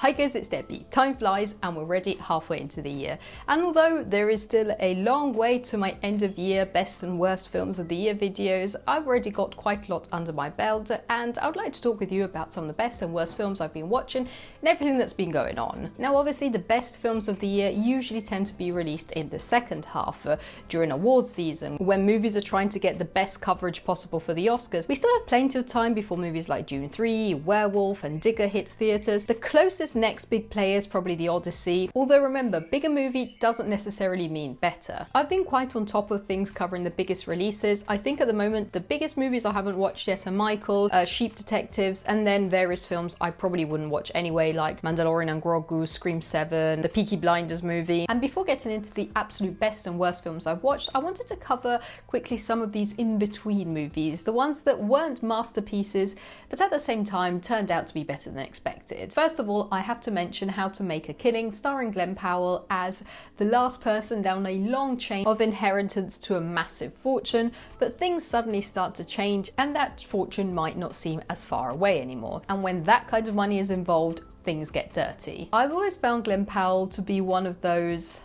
Hi guys, it's Debbie. Time flies and we're already halfway into the year. And although there is still a long way to my end of year best and worst films of the year videos, I've already got quite a lot under my belt and I would like to talk with you about some of the best and worst films I've been watching and everything that's been going on. Now obviously the best films of the year usually tend to be released in the second half during awards season, when movies are trying to get the best coverage possible for the Oscars. We still have plenty of time before movies like Dune 3, Werewolf and Digger hit theatres. The closest next big play is probably The Odyssey, although remember, bigger movie doesn't necessarily mean better. I've been quite on top of things covering the biggest releases. I think at the moment the biggest movies I haven't watched yet are Michael, Sheep Detectives, and then various films I probably wouldn't watch anyway, like Mandalorian and Grogu, Scream 7, the Peaky Blinders movie. And before getting into the absolute best and worst films I've watched, I wanted to cover quickly some of these in-between movies, the ones that weren't masterpieces but at the same time turned out to be better than expected. First of all, I have to mention How to Make a Killing, starring Glenn Powell as the last person down a long chain of inheritance to a massive fortune, but things suddenly start to change and that fortune might not seem as far away anymore. And when that kind of money is involved, things get dirty. I've always found Glenn Powell to be one of those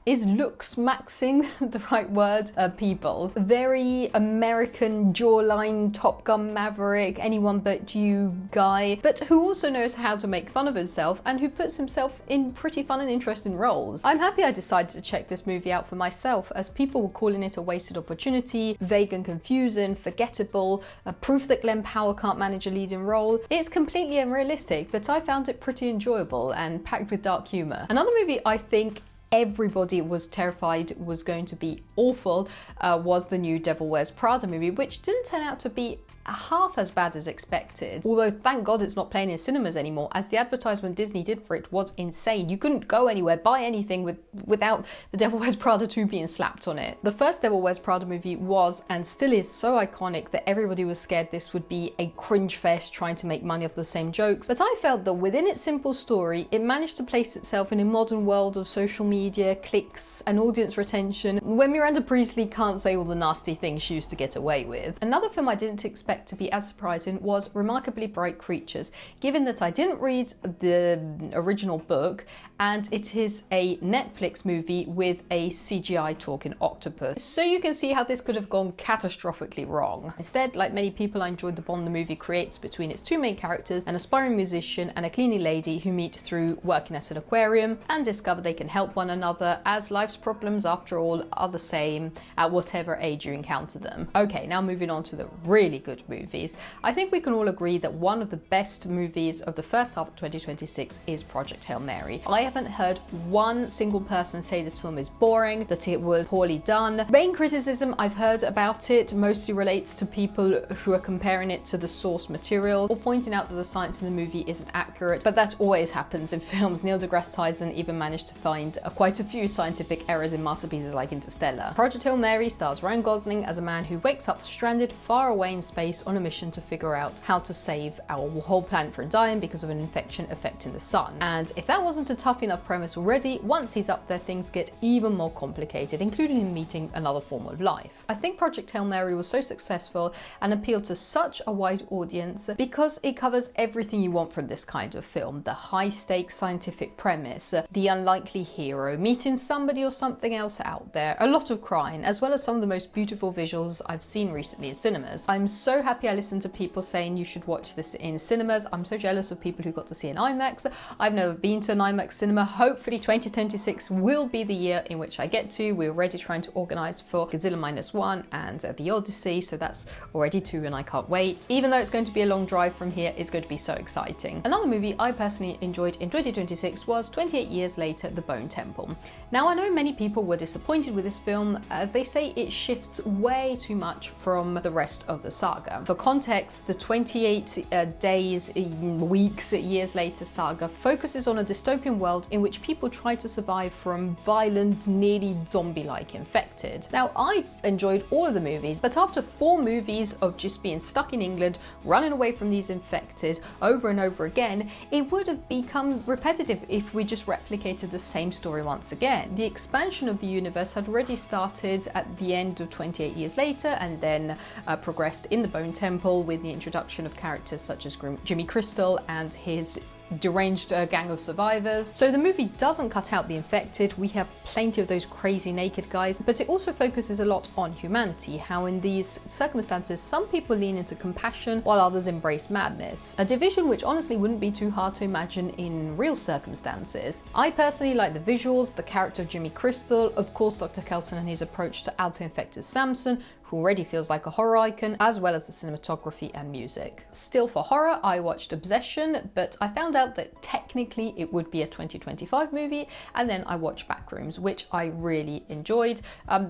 is looks maxing the right word? People. Very American jawline, Top Gun Maverick, anyone but you guy, but who also knows how to make fun of himself and who puts himself in pretty fun and interesting roles. I'm happy I decided to check this movie out for myself, as people were calling it a wasted opportunity, vague and confusing, forgettable, a proof that Glenn Powell can't manage a leading role. It's completely unrealistic, but I found it pretty enjoyable and packed with dark humour. Another movie I think everybody was terrified was going to be awful was the new Devil Wears Prada movie, which didn't turn out to be half as bad as expected. Although thank God it's not playing in cinemas anymore, as the advertisement Disney did for it was insane. You couldn't go anywhere, buy anything without the Devil Wears Prada 2 being slapped on it. The first Devil Wears Prada movie was and still is so iconic that everybody was scared this would be a cringe fest trying to make money off the same jokes. But I felt that within its simple story, it managed to place itself in a modern world of social media, clicks and audience retention, when Miranda Priestley can't say all the nasty things she used to get away with. Another film I didn't expect to be as surprising was Remarkably Bright Creatures, given that I didn't read the original book and it is a Netflix movie with a CGI talking octopus. So you can see how this could have gone catastrophically wrong. Instead, like many people, I enjoyed the bond the movie creates between its two main characters, an aspiring musician and a cleaning lady who meet through working at an aquarium and discover they can help one another, as life's problems after all are the same at whatever age you encounter them. Okay, now moving on to the really good movies. I think we can all agree that one of the best movies of the first half of 2026 is Project Hail Mary. I haven't heard one single person say this film is boring, that it was poorly done. Main criticism I've heard about it mostly relates to people who are comparing it to the source material or pointing out that the science in the movie isn't accurate, but that always happens in films. Neil deGrasse Tyson even managed to find quite a few scientific errors in masterpieces like Interstellar. Project Hail Mary stars Ryan Gosling as a man who wakes up stranded far away in space on a mission to figure out how to save our whole planet from dying because of an infection affecting the sun. And if that wasn't a tough enough premise already, once he's up there things get even more complicated, including him meeting another form of life. I think Project Hail Mary was so successful and appealed to such a wide audience because it covers everything you want from this kind of film. The high stakes scientific premise, the unlikely hero meeting somebody or something else out there, a lot of crying, as well as some of the most beautiful visuals I've seen recently in cinemas. I'm so happy I listened to people saying you should watch this in cinemas. I'm so jealous of people who got to see an IMAX. I've never been to an IMAX cinema. Hopefully 2026 will be the year in which I get to. We're already trying to organise for Godzilla Minus One and The Odyssey, so that's already 2 and I can't wait. Even though it's going to be a long drive from here, it's going to be so exciting. Another movie I personally enjoyed in 2026 was 28 Years Later, The Bone Temple. Now I know many people were disappointed with this film, as they say it shifts way too much from the rest of the saga. For context, the 28 days, weeks, years later saga focuses on a dystopian world in which people try to survive from violent, nearly zombie-like infected. Now, I enjoyed all of the movies, but after 4 movies of just being stuck in England, running away from these infected over and over again, it would have become repetitive if we just replicated the same story once again. The expansion of the universe had already started at the end of 28 Years Later and then progressed in the Bone Temple with the introduction of characters such as Jimmy Crystal and his deranged gang of survivors. So the movie doesn't cut out the infected, we have plenty of those crazy naked guys, but it also focuses a lot on humanity, how in these circumstances some people lean into compassion while others embrace madness. A division which honestly wouldn't be too hard to imagine in real circumstances. I personally like the visuals, the character of Jimmy Crystal, of course Dr. Kelson and his approach to alpha-infected Samson, who already feels like a horror icon, as well as the cinematography and music. Still for horror, I watched Obsession, but I found out that technically it would be a 2025 movie, and then I watched Backrooms, which I really enjoyed.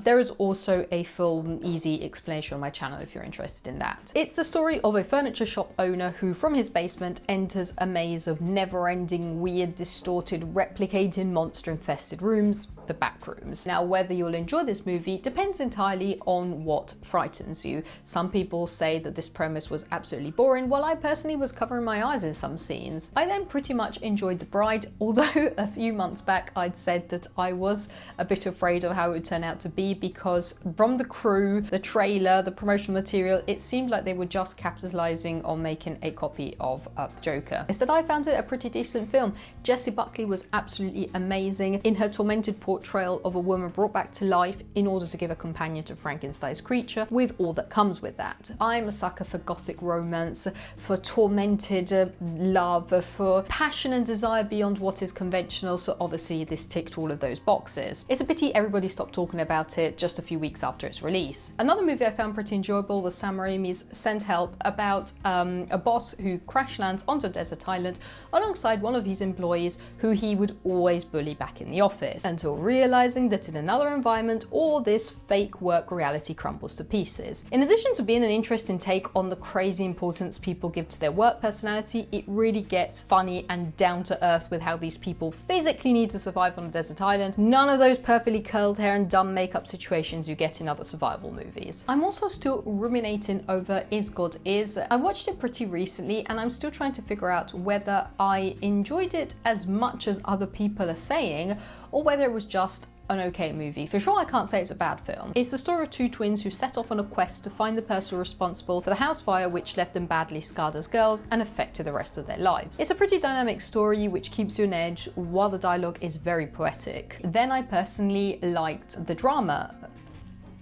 There is also a full, easy explanation on my channel if you're interested in that. It's the story of a furniture shop owner who, from his basement, enters a maze of never-ending, weird, distorted, replicating, monster-infested rooms, the Backrooms. Now, whether you'll enjoy this movie depends entirely on what frightens you. Some people say that this premise was absolutely boring, while I personally was covering my eyes in some scenes. I then pretty much enjoyed The Bride, although a few months back I'd said that I was a bit afraid of how it would turn out to be, because from the crew, the trailer, the promotional material, it seemed like they were just capitalizing on making a copy of the Joker. Instead, I found it a pretty decent film. Jessie Buckley was absolutely amazing in her tormented portrayal of a woman brought back to life in order to give a companion to Frankenstein's creature, with all that comes with that. I'm a sucker for gothic romance, for tormented love, for passion and desire beyond what is conventional, so obviously this ticked all of those boxes. It's a pity everybody stopped talking about it just a few weeks after its release. Another movie I found pretty enjoyable was Sam Raimi's Send Help, about a boss who crash lands onto a desert island alongside one of his employees who he would always bully back in the office, until realizing that in another environment all this fake work reality crumbles to pieces. In addition to being an interesting take on the crazy importance people give to their work personality, it really gets funny and down to earth with how these people physically need to survive on a desert island. None of those perfectly curled hair and dumb makeup situations you get in other survival movies. I'm also still ruminating over Is God Is. I watched it pretty recently and I'm still trying to figure out whether I enjoyed it as much as other people are saying, or whether it was just an okay movie. For sure I can't say it's a bad film. It's the story of two twins who set off on a quest to find the person responsible for the house fire which left them badly scarred as girls and affected the rest of their lives. It's a pretty dynamic story which keeps you on edge while the dialogue is very poetic. Then I personally liked the drama.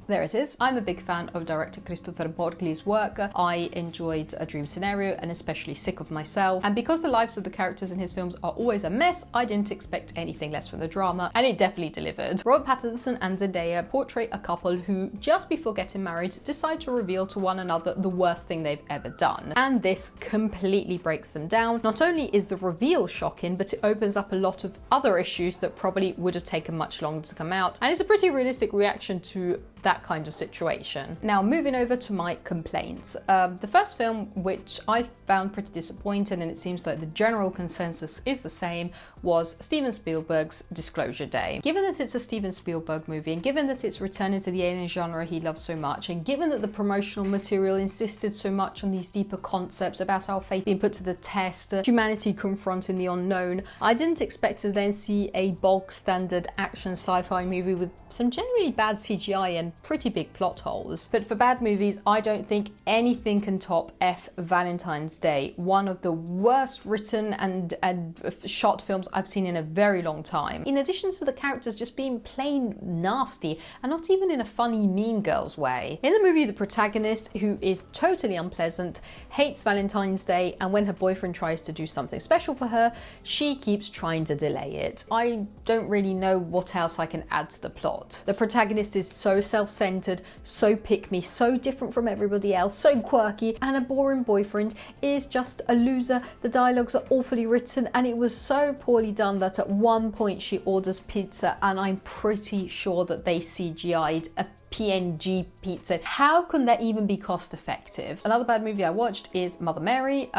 There it is. I'm a big fan of director Christopher Borgli's work. I enjoyed A Dream Scenario and especially Sick of Myself. And because the lives of the characters in his films are always a mess, I didn't expect anything less from the drama, and it definitely delivered. Robert Pattinson and Zendaya portray a couple who, just before getting married, decide to reveal to one another the worst thing they've ever done. And this completely breaks them down. Not only is the reveal shocking, but it opens up a lot of other issues that probably would have taken much longer to come out. And it's a pretty realistic reaction to that kind of situation. Now, moving over to my complaints. The first film, which I found pretty disappointing, and it seems like the general consensus is the same, was Steven Spielberg's Disclosure Day. Given that it's a Steven Spielberg movie, and given that it's returning to the alien genre he loves so much, and given that the promotional material insisted so much on these deeper concepts about our faith being put to the test, humanity confronting the unknown, I didn't expect to then see a bog standard action sci-fi movie with some generally bad CGI and pretty big plot holes. But for bad movies, I don't think anything can top Valentine's Day, one of the worst written and shot films I've seen in a very long time. In addition to the characters just being plain nasty, and not even in a funny Mean Girls way. In the movie, the protagonist, who is totally unpleasant, hates Valentine's Day, and when her boyfriend tries to do something special for her, she keeps trying to delay it. I don't really know what else I can add to the plot. The protagonist is so self-centered, so pick-me, so different from everybody else, so quirky, and a boring boyfriend is just a loser. The dialogues are awfully written, and it was so poorly done that at one point she orders pizza, and I'm pretty sure that they CGI'd a PNG pizza. How can that even be cost effective? Another bad movie I watched is Mother Mary,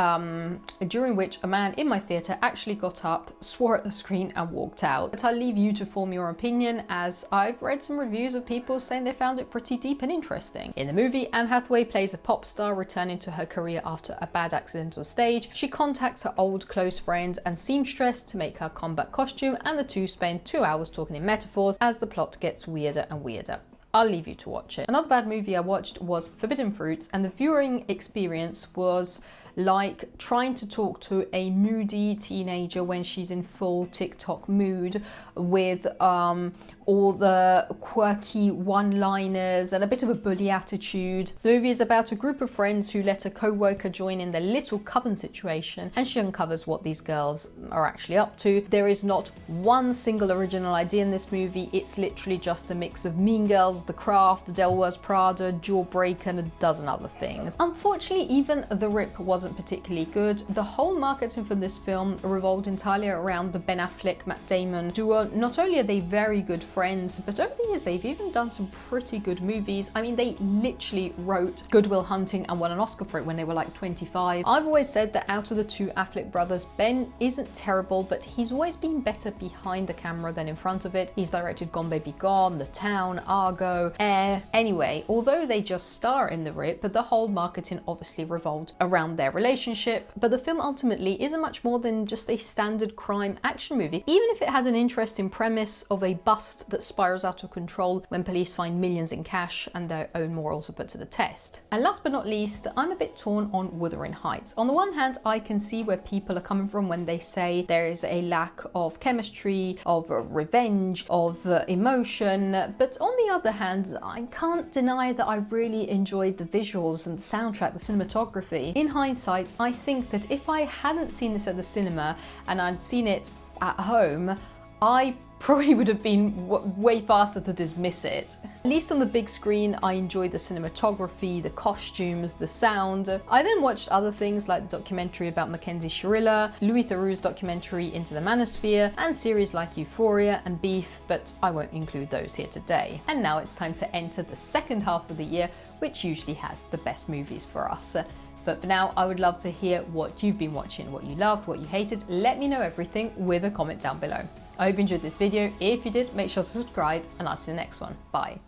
during which a man in my theatre actually got up, swore at the screen and walked out. But I'll leave you to form your opinion, as I've read some reviews of people saying they found it pretty deep and interesting. In the movie, Anne Hathaway plays a pop star returning to her career after a bad accident on stage. She contacts her old close friend and seamstress to make her combat costume, and the two spend 2 hours talking in metaphors as the plot gets weirder and weirder. I'll leave you to watch it. Another bad movie I watched was Forbidden Fruits, and the viewing experience was like trying to talk to a moody teenager when she's in full TikTok mood, with all the quirky one-liners and a bit of a bully attitude. The movie is about a group of friends who let a co-worker join in their little coven situation, and she uncovers what these girls are actually up to. There is not one single original idea in this movie. It's literally just a mix of Mean Girls, The Craft, The Devil Wears Prada, Jawbreaker, and a dozen other things. Unfortunately, even The Rip wasn't particularly good. The whole marketing for this film revolved entirely around the Ben Affleck, Matt Damon duo. Not only are they very good friends, but over the years they've even done some pretty good movies. I mean, they literally wrote Good Will Hunting and won an Oscar for it when they were like 25. I've always said that out of the two Affleck brothers, Ben isn't terrible, but he's always been better behind the camera than in front of it. He's directed Gone Baby Gone, The Town, Argo, Air. Anyway, although they just star in The Rip, but the whole marketing obviously revolved around their relationship. But the film ultimately isn't much more than just a standard crime action movie, even if it has an interesting premise of a bust that spirals out of control when police find millions in cash and their own morals are put to the test. And last but not least, I'm a bit torn on Wuthering Heights. On the one hand, I can see where people are coming from when they say there is a lack of chemistry, of revenge, of emotion, but on the other hand, I can't deny that I really enjoyed the visuals and the soundtrack, the cinematography. In hindsight, I think that if I hadn't seen this at the cinema and I'd seen it at home, I probably would have been way faster to dismiss it. At least on the big screen, I enjoyed the cinematography, the costumes, the sound. I then watched other things like the documentary about Mackenzie Shirilla, Louis Theroux's documentary Into the Manosphere, and series like Euphoria and Beef, but I won't include those here today. And now it's time to enter the second half of the year, which usually has the best movies for us. But for now, I would love to hear what you've been watching, what you loved, what you hated. Let me know everything with a comment down below. I hope you enjoyed this video. If you did, make sure to subscribe, and I'll see you in the next one. Bye.